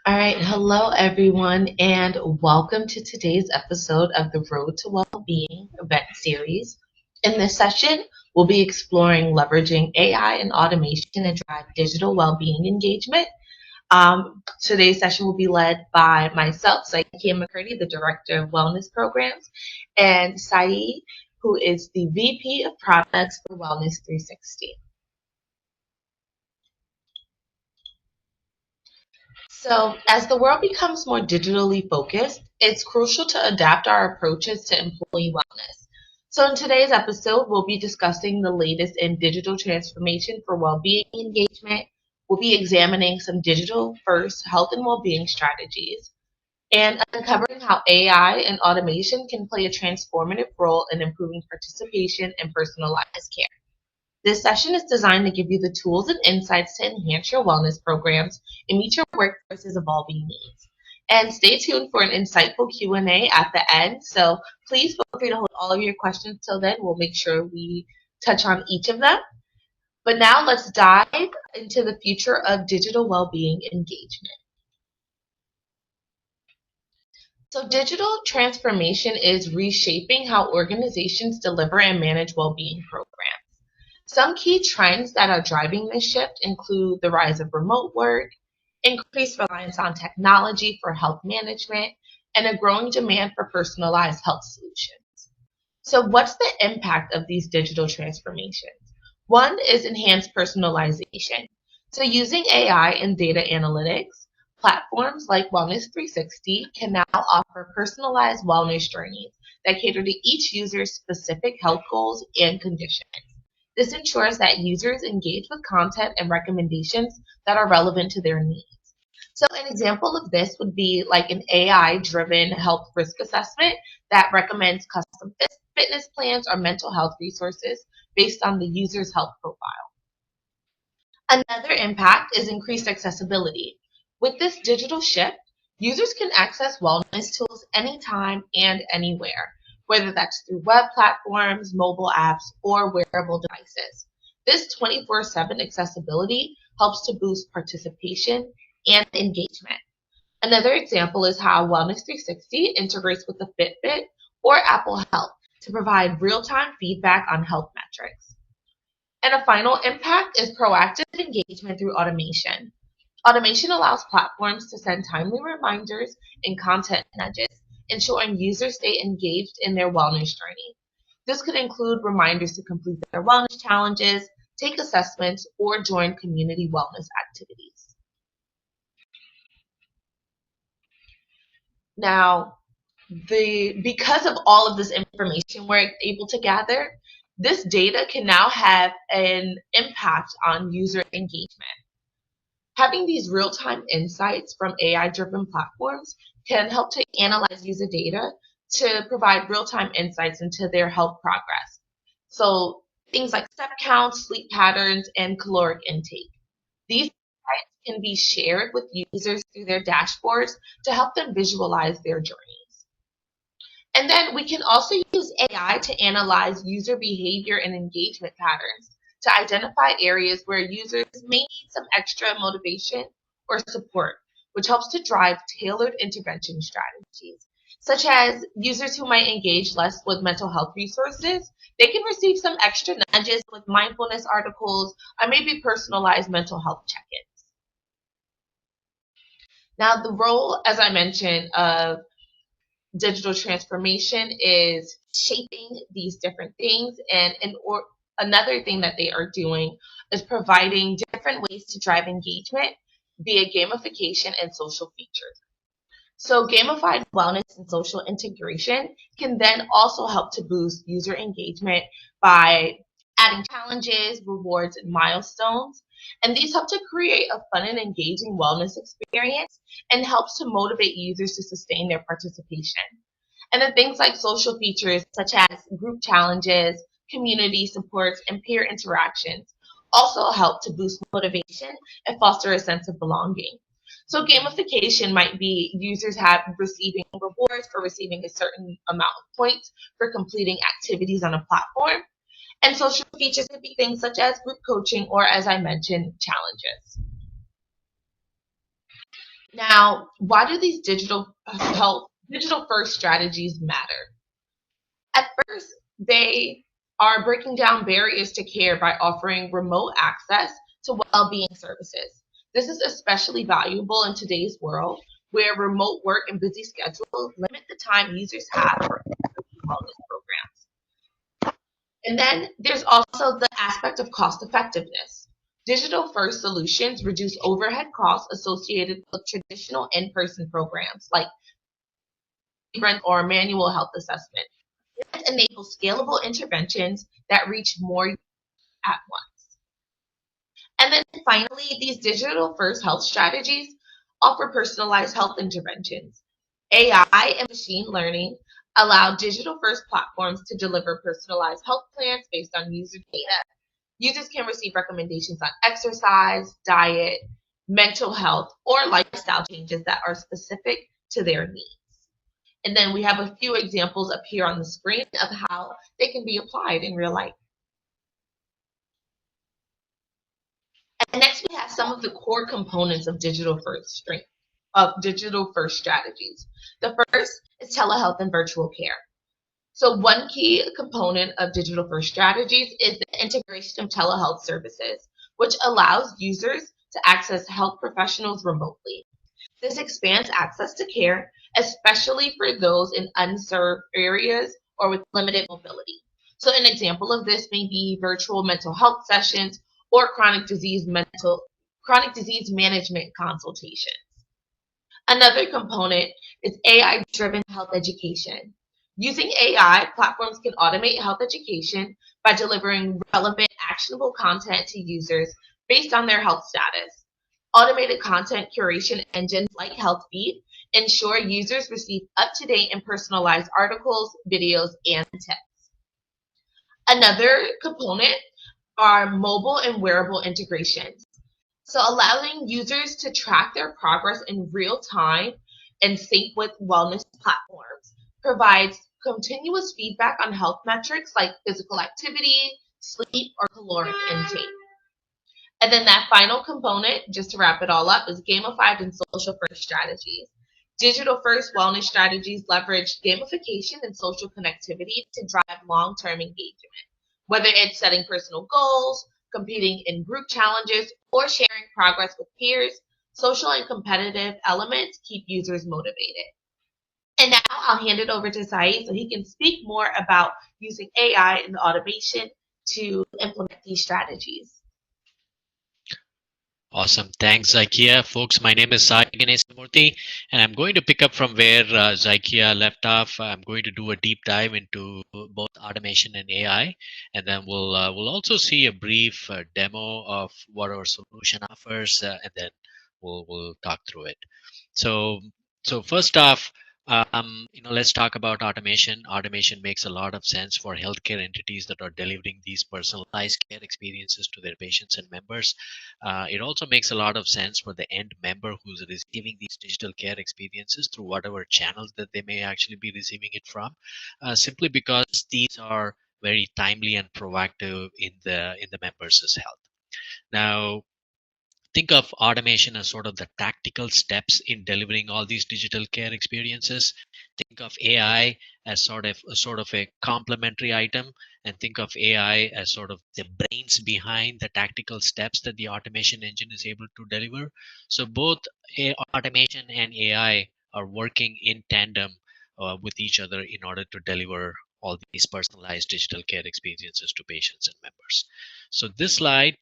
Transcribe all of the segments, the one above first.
All right, hello everyone, and welcome to today's episode of the Road to Wellbeing event series. In this session, we'll be exploring leveraging AI and automation to drive digital well-being engagement. Today's session will be led by myself, Saikia McCurdy, the Director of Wellness Programs, and Saeed, who is the VP of Products for Wellness 360. So, as the world becomes more digitally focused, it's crucial to adapt our approaches to employee wellness. So, in today's episode, we'll be discussing the latest in digital transformation for well-being engagement. We'll be examining some digital first health and well-being strategies and uncovering how AI and automation can play a transformative role in improving participation and personalized care. This session is designed to give you the tools and insights to enhance your wellness programs and meet your workforce's evolving needs. And stay tuned for an insightful Q&A at the end. So please feel free to hold all of your questions till then. We'll make sure we touch on each of them. But now let's dive into the future of digital well-being engagement. So digital transformation is reshaping how organizations deliver and manage well-being programs. Some key trends that are driving this shift include the rise of remote work, increased reliance on technology for health management, and a growing demand for personalized health solutions. So, what's the impact of these digital transformations? One is enhanced personalization. So, using AI and data analytics, platforms like Wellness 360 can now offer personalized wellness journeys that cater to each user's specific health goals and conditions. This ensures that users engage with content and recommendations that are relevant to their needs. So, an example of this would be like an AI driven health risk assessment that recommends custom fitness plans or mental health resources based on the user's health profile. Another impact is increased accessibility. With this digital shift, users can access wellness tools anytime and anywhere, whether that's through web platforms, mobile apps, or wearable devices. This 24/7 accessibility helps to boost participation and engagement. Another example is how Wellness 360 integrates with the Fitbit or Apple Health to provide real time feedback on health metrics. And a final impact is proactive engagement through automation. Automation allows platforms to send timely reminders and content nudges, ensuring users stay engaged in their wellness journey. This could include reminders to complete their wellness challenges, take assessments, or join community wellness activities. Now, because of all of this information we're able to gather, this data can now have an impact on user engagement. Having these real-time insights from AI-driven platforms can help to analyze user data to provide real-time insights into their health progress. So things like step counts, sleep patterns, and caloric intake. These insights can be shared with users through their dashboards to help them visualize their journeys. And then we can also use AI to analyze user behavior and engagement patterns to identify areas where users may need some extra motivation or support, which helps to drive tailored intervention strategies, such as users who might engage less with mental health resources. They can receive some extra nudges with mindfulness articles or maybe personalized mental health check-ins. Now, the role, as I mentioned, of digital transformation is shaping these different things, and another thing that they are doing is providing different ways to drive engagement via gamification and social features. So gamified wellness and social integration can then also help to boost user engagement by adding challenges, rewards, and milestones. And these help to create a fun and engaging wellness experience and helps to motivate users to sustain their participation. And then things like social features such as group challenges, community supports, and peer interactions also help to boost motivation and foster a sense of belonging. So gamification might be users have receiving rewards for receiving a certain amount of points for completing activities on a platform. And social features could be things such as group coaching or, as I mentioned, challenges. Now, why do these digital first strategies matter? At first, they are breaking down barriers to care by offering remote access to well-being services. This is especially valuable in today's world where remote work and busy schedules limit the time users have for wellness programs. And then there's also the aspect of cost effectiveness. Digital first solutions reduce overhead costs associated with traditional in person programs like rent or manual health assessment. It enables scalable interventions that reach more at once. And then finally, these digital first health strategies offer personalized health interventions. AI and machine learning allow digital first platforms to deliver personalized health plans based on user data. Users can receive recommendations on exercise, diet, mental health, or lifestyle changes that are specific to their needs. And then we have a few examples up here on the screen of how they can be applied in real life. And next we have some of the core components of digital first strategies. The first is telehealth and virtual care. So one key component of digital first strategies is the integration of telehealth services, which allows users to access health professionals remotely. This expands access to care, especially for those in unserved areas or with limited mobility. So an example of this may be virtual mental health sessions or chronic disease management consultations. Another component is AI-driven health education. Using AI, platforms can automate health education by delivering relevant, actionable content to users based on their health status. Automated content curation engines like HealthFeed ensure users receive up-to-date and personalized articles, videos, and tips. Another component are mobile and wearable integrations. So allowing users to track their progress in real time and sync with wellness platforms provides continuous feedback on health metrics like physical activity, sleep, or caloric intake. And then that final component, just to wrap it all up, is gamified and social first strategies. Digital first wellness strategies leverage gamification and social connectivity to drive long term engagement, whether it's setting personal goals, competing in group challenges, or sharing progress with peers. Social and competitive elements keep users motivated. And now I'll hand it over to Saeed so he can speak more about using AI and automation to implement these strategies. Awesome. Thanks, Zakia. Folks, my name is Sai Ganesamurthy, and I'm going to pick up from where Zakia left off. I'm going to do a deep dive into both automation and AI, and then we'll also see a brief demo of what our solution offers, and then we'll talk through it. So, so first off, let's talk about automation. Automation makes a lot of sense for healthcare entities that are delivering these personalized care experiences to their patients and members. It also makes a lot of sense for the end member who's receiving these digital care experiences through whatever channels that they may actually be receiving it from, simply because these are very timely and proactive in the members' health. Now, think of automation as sort of the tactical steps in delivering all these digital care experiences. Think of AI as sort of a complementary item, and think of AI as sort of the brains behind the tactical steps that the automation engine is able to deliver. So both automation and AI are working in tandem with each other in order to deliver all these personalized digital care experiences to patients and members. So this slide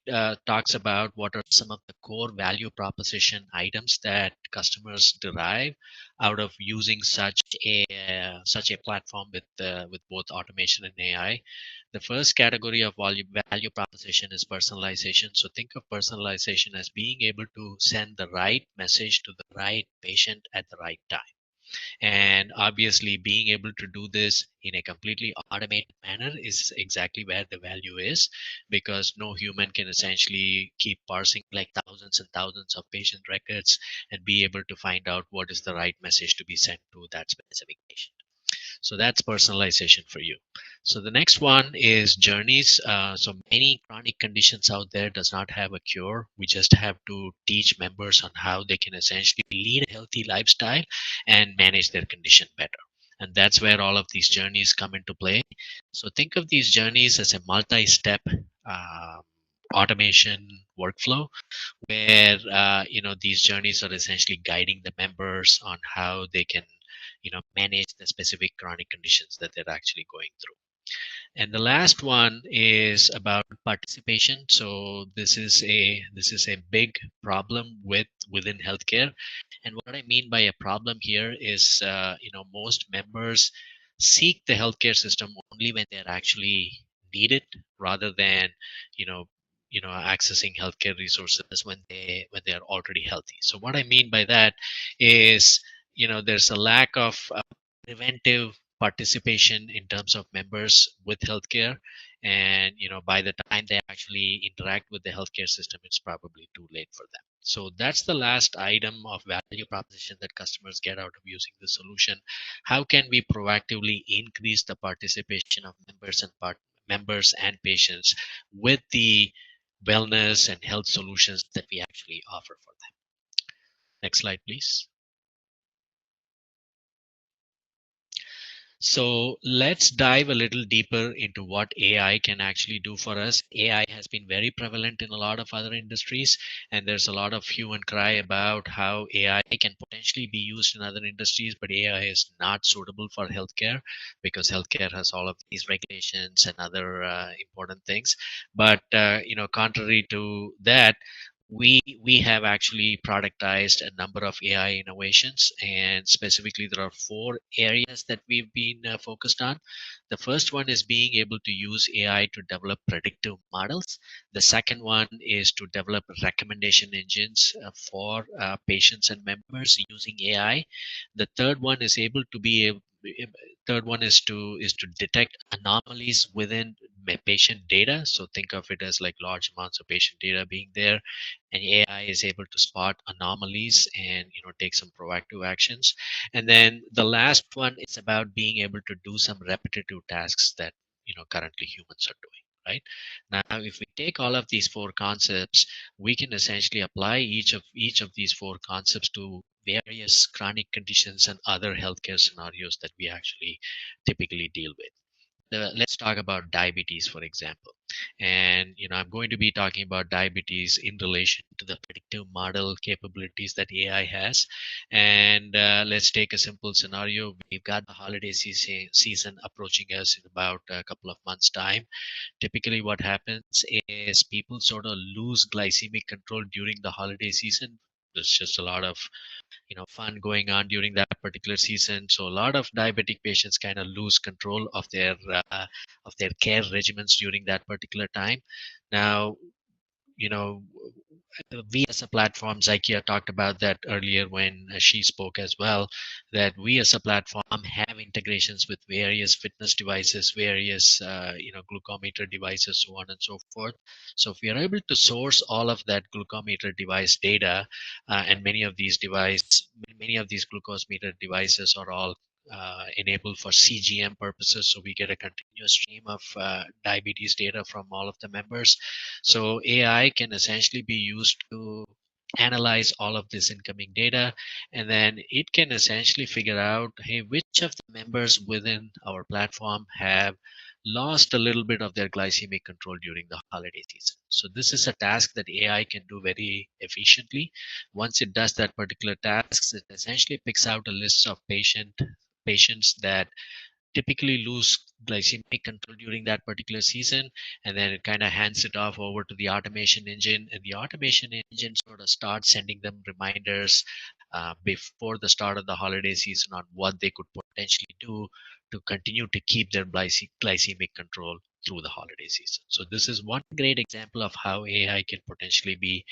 talks about what are some of the core value proposition items that customers derive out of using such a platform with both automation and AI. The first category of value proposition is personalization. So think of personalization as being able to send the right message to the right patient at the right time. And obviously, being able to do this in a completely automated manner is exactly where the value is, because no human can essentially keep parsing like thousands and thousands of patient records and be able to find out what is the right message to be sent to that specific patient. So that's personalization for you. So the next one is journeys. So many chronic conditions out there does not have a cure. We just have to teach members on how they can essentially lead a healthy lifestyle and manage their condition better. And that's where all of these journeys come into play. So think of these journeys as a multi-step um, automation workflow where these journeys are essentially guiding the members on how they can manage the specific chronic conditions that they're actually going through. And the last one is about participation. So this is a big problem within healthcare. And what I mean by a problem here is, most members seek the healthcare system only when they're actually needed, rather than, you know, accessing healthcare resources when they are already healthy. So what I mean by that is, there's a lack of preventive participation in terms of members with healthcare, and by the time they actually interact with the healthcare system, it's probably too late for them. So that's the last item of value proposition that customers get out of using the solution. How can we proactively increase the participation of members and patients with the wellness and health solutions that we actually offer for them? Next slide, please. So let's dive a little deeper into what AI can actually do for us. AI has been very prevalent in a lot of other industries, and there's a lot of hue and cry about how AI can potentially be used in other industries, but AI is not suitable for healthcare because healthcare has all of these regulations and other important things. But contrary to that, we have actually productized a number of AI innovations, and specifically there are four areas that we've been focused on. The first one is being able to use AI to develop predictive models. The second one is to develop recommendation engines for patients and members using AI. The third one is able to be able third one is to detect anomalies within patient data. So think of it as like large amounts of patient data being there, and AI is able to spot anomalies and take some proactive actions. And then the last one is about being able to do some repetitive tasks that currently humans are doing. Right now, if we take all of these four concepts, we can essentially apply each of these four concepts to various chronic conditions and other healthcare scenarios that we actually typically deal with. Let's talk about diabetes, for example. And I'm going to be talking about diabetes in relation to the predictive model capabilities that AI has. And let's take a simple scenario. We've got the holiday season approaching us in about a couple of months' time. Typically, what happens is people sort of lose glycemic control during the holiday season. There's just a lot of fun going on during that particular season, so a lot of diabetic patients kind of lose control of their care regimens during that particular time. Now, you know we as a platform, Zykia talked about that earlier when she spoke as well, that we as a platform have integrations with various fitness devices, various glucometer devices, so on and so forth. So if we are able to source all of that glucometer device data, and many of these glucose meter devices are all enabled for CGM purposes, so we get a continuous stream of diabetes data from all of the members. So AI can essentially be used to analyze all of this incoming data, and then it can essentially figure out, hey, which of the members within our platform have lost a little bit of their glycemic control during the holiday season. So this is a task that AI can do very efficiently. Once it does that particular task, it essentially picks out a list of patients that typically lose glycemic control during that particular season, and then it kind of hands it off over to the automation engine, and the automation engine sort of starts sending them reminders before the start of the holiday season on what they could potentially do to continue to keep their glycemic control through the holiday season. So this is one great example of how AI can potentially be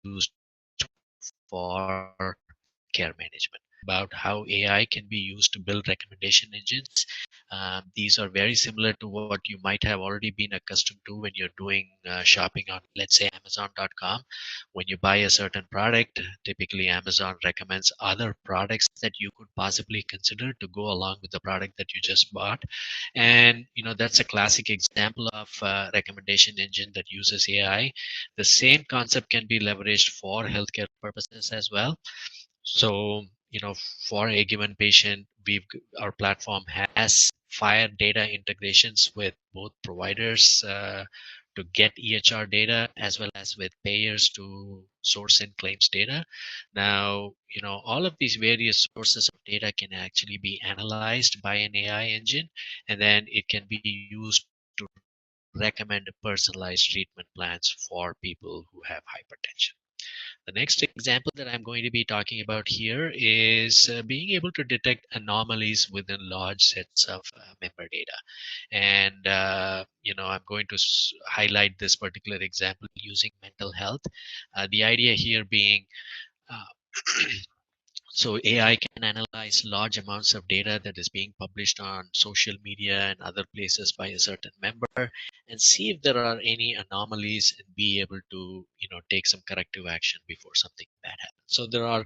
used for care management. About how AI can be used to build recommendation engines. These are very similar to what you might have already been accustomed to when you're doing shopping on, let's say, Amazon.com. When you buy a certain product, typically Amazon recommends other products that you could possibly consider to go along with the product that you just bought. And that's a classic example of recommendation engine that uses AI. The same concept can be leveraged for healthcare purposes as well. So, for a given patient, our platform has fire data integrations with both providers to get EHR data, as well as with payers to source in claims data. Now, all of these various sources of data can actually be analyzed by an AI engine, and then it can be used to recommend personalized treatment plans for people who have hypertension. The next example that I'm going to be talking about here is being able to detect anomalies within large sets of member data. And, I'm going to highlight this particular example using mental health. The idea here being uh, so AI can analyze large amounts of data that is being published on social media and other places by a certain member and see if there are any anomalies and be able to, take some corrective action before something bad happens. So there are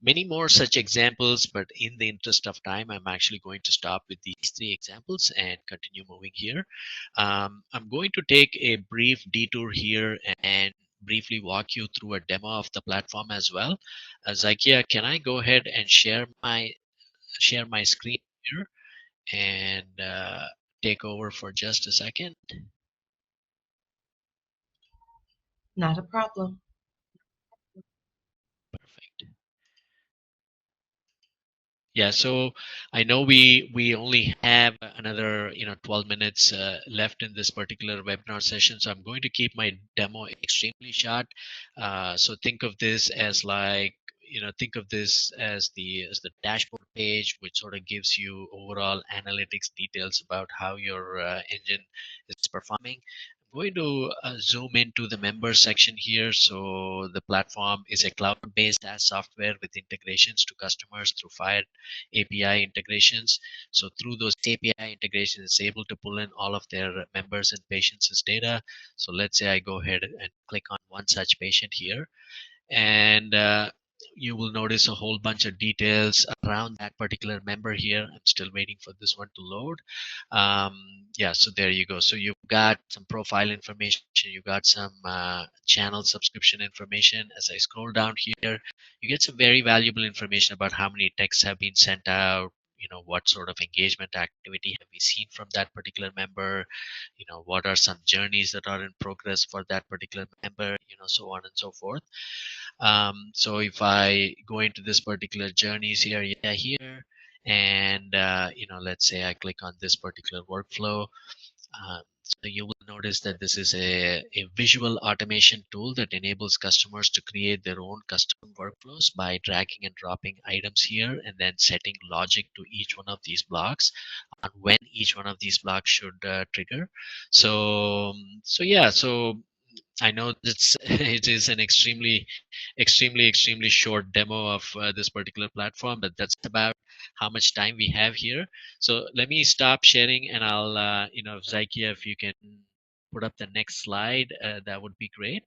many more such examples, but in the interest of time, I'm actually going to stop with these three examples and continue moving here. I'm going to take a brief detour here and briefly walk you through a demo of the platform as well. Zakia, can I go ahead and share my screen here and take over for just a second? Not a problem. Perfect. Yeah, so I know we only have another 12 minutes left in this particular webinar session, so I'm going to keep my demo extremely short. So think of this as the dashboard page, which sort of gives you overall analytics details about how your engine is performing. I'm going to zoom into the members section here. So the platform is a cloud-based SaaS software with integrations to customers through Fire API integrations. So through those API integrations, it's able to pull in all of their members and patients' data. So let's say I go ahead and click on one such patient here, and you will notice a whole bunch of details around that particular member here. I'm still waiting for this one to load. um, yeah, so there you go. So you've got some profile information, you got some channel subscription information. As I scroll down here, you get some very valuable information about how many texts have been sent out, what sort of engagement activity have we seen from that particular member, what are some journeys that are in progress for that particular member, so on and so forth. So if I go into this particular journeys here, yeah, here, and let's say I click on this particular workflow. So you will notice that this is a visual automation tool that enables customers to create their own custom workflows by dragging and dropping items here and then setting logic to each one of these blocks on when each one of these blocks should trigger. So yeah, so I know it's it is an extremely short demo of this particular platform, but that's about how much time we have here. So let me stop sharing, and I'll Zykia, if you can put up the next slide, that would be great.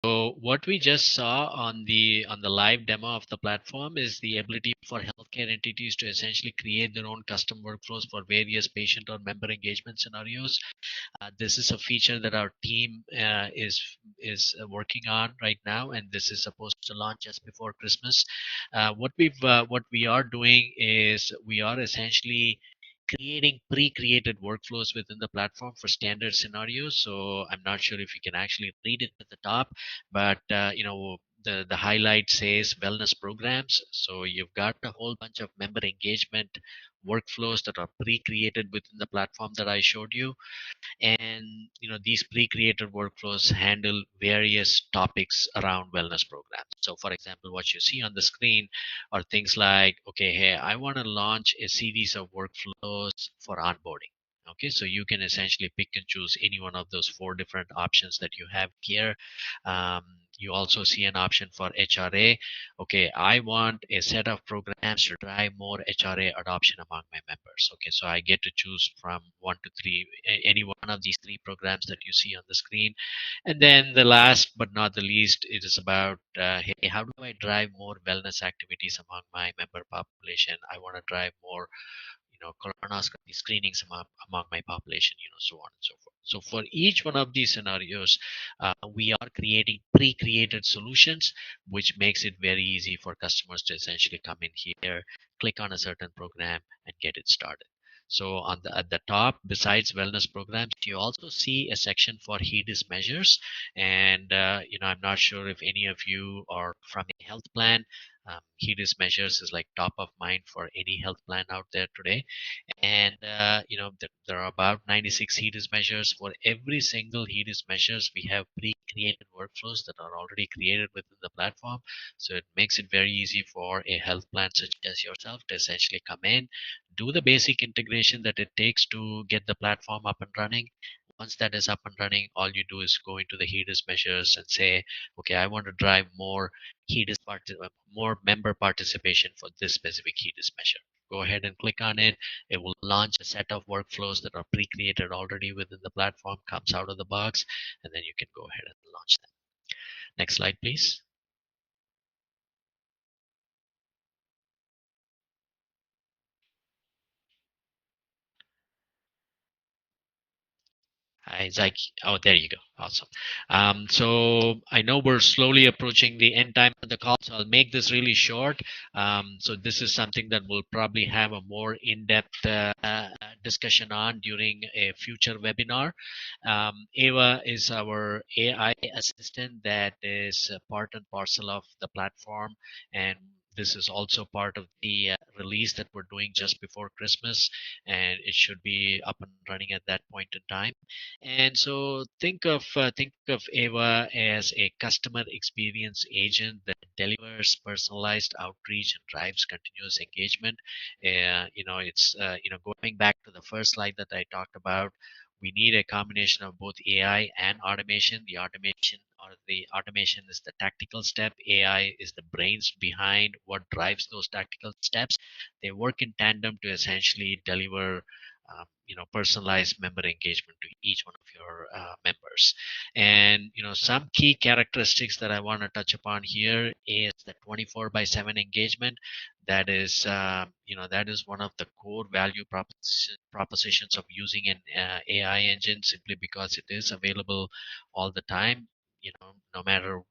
So what we just saw on the live demo of the platform is the ability for healthcare entities to essentially create their own custom workflows for various patient or member engagement scenarios. This is a feature that our team is working on right now, and this is supposed to launch just before Christmas. What we are doing is we are essentially creating pre-created workflows within the platform for standard scenarios. So I'm not sure if you can actually read it at the top, but the highlight says wellness programs. So you've got a whole bunch of member engagement workflows that are pre-created within the platform that I showed you. And these pre-created workflows handle various topics around wellness programs. So for example, what you see on the screen are things like, okay, hey, I want to launch a series of workflows for onboarding. Okay, so you can essentially pick and choose any one of those four different options that you have here. Um, you also see an option for HRA. Okay, I want a set of programs to drive more HRA adoption among my members. Okay, so I get to choose from one to three, any one of these three programs that you see on the screen. And then the last but not the least, it is about hey, how do I drive more wellness activities among my member population? I want to drive more colonoscopy screenings among my population, so on and so forth. So for each one of these scenarios, we are creating pre-created solutions, which makes it very easy for customers to essentially come in here, click on a certain program, and get it started. So at the top, besides wellness programs, you also see a section for HEDIS measures. And I'm not sure if any of you are from a health plan. HEDIS measures is like top of mind for any health plan out there today. And there are about 96 HEDIS measures. For every single HEDIS measures, we have pre-created workflows that are already created within the platform. So it makes it very easy for a health plan such as yourself to essentially come in, do the basic integration that it takes to get the platform up and running. Once that is up and running, all you do is go into the HEDIS measures and say, okay, I want to drive more more member participation for this specific HEDIS measure. Go ahead and click on it. It will launch a set of workflows that are pre-created already within the platform, comes out of the box, and then you can go ahead and launch them. Next slide, please. It's like, oh, there you go. Awesome. So I know we're slowly approaching the end time of the call, so I'll make this really short. So this is something that we'll probably have a more in-depth discussion on during a future webinar. Ava is our AI assistant that is part and parcel of the platform, and this is also part of the release that we're doing just before Christmas, and it should be up and running at that point in time. And so think of Ava as a customer experience agent that delivers personalized outreach and drives continuous engagement. It's going back to the first slide that I talked about. We need a combination of both AI and automation. The automation is the tactical step. AI is the brains behind what drives those tactical steps. They work in tandem to essentially deliver personalized member engagement to each one of your members. And some key characteristics that I want to touch upon here is the 24 by 7 engagement. That is one of the core value propositions of using an AI engine, simply because it is available all the time. No matter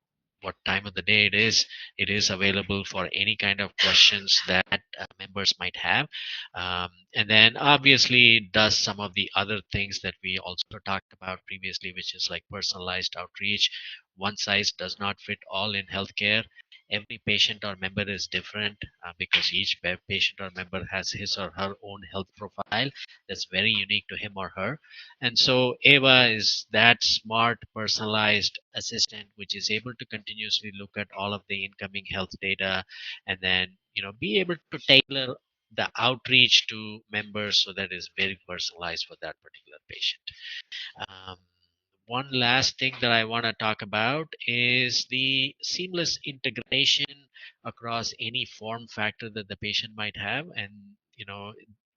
what time of the day it is available for any kind of questions that members might have. And then obviously it does some of the other things that we also talked about previously, which is like personalized outreach. One size does not fit all in healthcare. Every patient or member is different, because each patient or member has his or her own health profile that's very unique to him or her. And so Ava is that smart personalized assistant which is able to continuously look at all of the incoming health data, and then be able to tailor the outreach to members so that is very personalized for that particular patient. Um, One last thing that I want to talk about is the seamless integration across any form factor that the patient might have. And,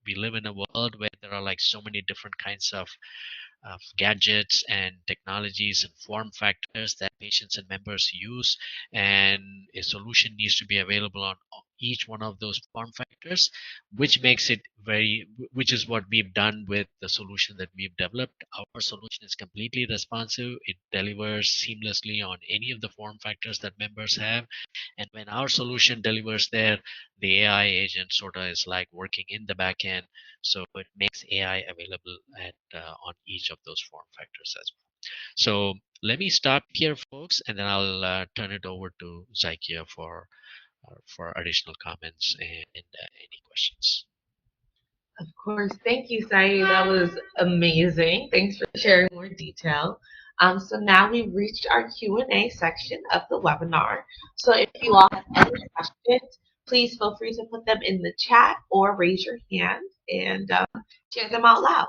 we live in a world where there are like so many different kinds of gadgets and technologies and form factors that patients and members use, and a solution needs to be available on each one of those form factors, which is what we've done with the solution that we've developed. Our solution is completely responsive. It delivers seamlessly on any of the form factors that members have. And when our solution delivers there, the AI agent sort of is like working in the back end, so it makes AI available at on each of those form factors as well. So let me stop here, folks, and then I'll turn it over to Zykia for additional comments and any questions. Of course. Thank you, Saeed. That was amazing. Thanks for sharing more detail. So now we've reached our Q&A section of the webinar. So if you all have any questions, please feel free to put them in the chat or raise your hand and share them out loud.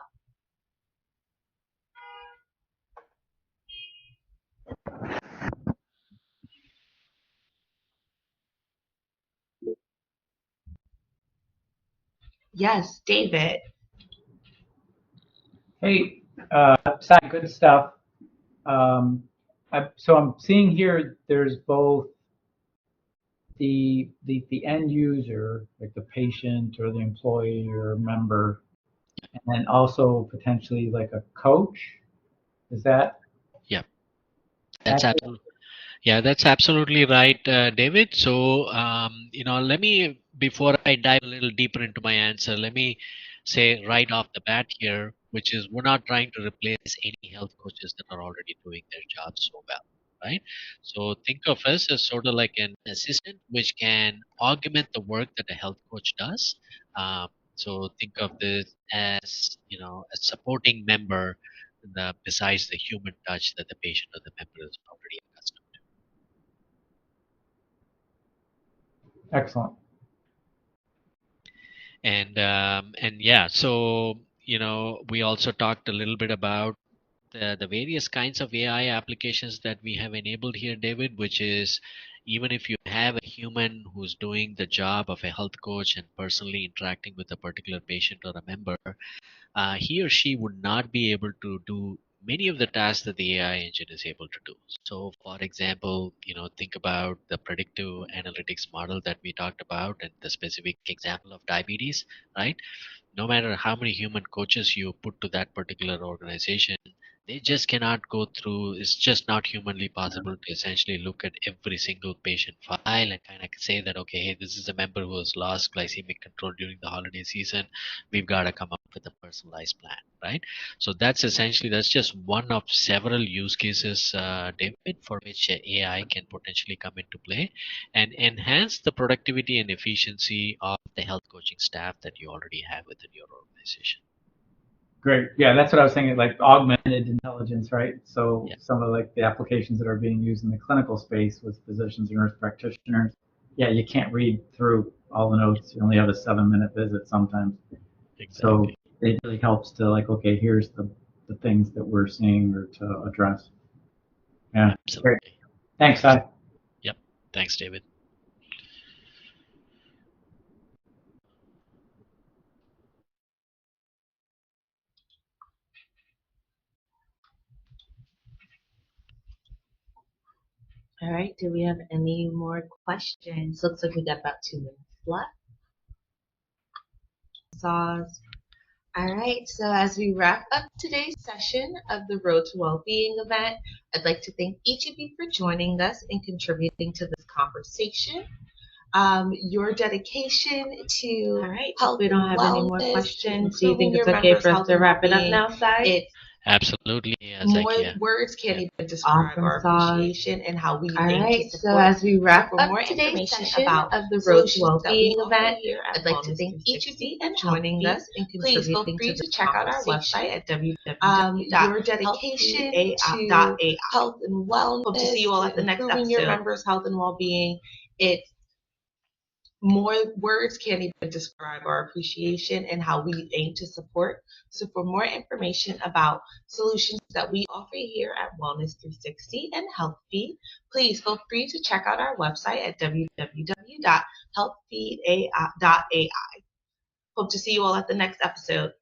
Yes, David. Hey, Sai, good stuff. So I'm seeing here there's both the end user, like the patient or the employee or member, and then also potentially like a coach. Is that Yeah, that's accurate? absolutely. Yeah, that's absolutely right, David. So, let me, before I dive a little deeper into my answer, let me say right off the bat here, which is we're not trying to replace any health coaches that are already doing their job so well, right? So think of us as sort of like an assistant which can augment the work that a health coach does. So think of this as, a supporting member besides the human touch that the patient or the member is already accustomed. Excellent. And yeah, so we also talked a little bit about the various kinds of AI applications that we have enabled here, David, which is even if you have a human who's doing the job of a health coach and personally interacting with a particular patient or a member, he or she would not be able to do many of the tasks that the AI engine is able to do. So, for example, think about the predictive analytics model that we talked about and the specific example of diabetes, right? No matter how many human coaches you put to that particular organization, they just cannot go through. It's just not humanly possible to essentially look at every single patient file and kind of say that, okay, hey, this is a member who has lost glycemic control during the holiday season. We've got to come up with a personalized plan, right? So that's just one of several use cases, David, for which AI can potentially come into play and enhance the productivity and efficiency of the health coaching staff that you already have within your organization. Great. Yeah, that's what I was thinking, like augmented intelligence, right? So Yeah, some of like the applications that are being used in the clinical space with physicians and nurse practitioners. Yeah, you can't read through all the notes. You only have a 7-minute visit sometimes. So exactly. it really helps to like, okay, here's the things that we're seeing or to address. Yeah, great. Absolutely. Thanks, Sai. Yep. Thanks, David. All right. Do we have any more questions? Looks like we got about 2 minutes left. Saws. All right. So as we wrap up today's session of the Road to Wellbeing event, I'd like to thank each of you for joining us and contributing to this conversation. Your dedication to All right. health We don't and have any more wellness, questions. Do you think improving it's your okay members' for us health to and wrap it up well-being. now, Sai? It's Absolutely, more Zakia. words can't Yeah. even describe Awesome our sauce. appreciation and how we All aim right. to So support. as we So wrap for up more today's information session about of the Road to solutions that Wellbeing we offer event, here at I'd like to Wellness thank each of 360 you and for joining joining us, us and please feel contributing free to to this check out our conversation. website at Your dedication to www.healthfeedai. health and wellness, Hope to see you all at the next improving your episode. members' health and well-being. It's more words can't even describe our appreciation and how we aim to support. So for more information about solutions that we offer here at Wellness 360 and Health Feed, please feel free to check out our website at www.healthfeedai.ai. Hope to see you all at the next episode.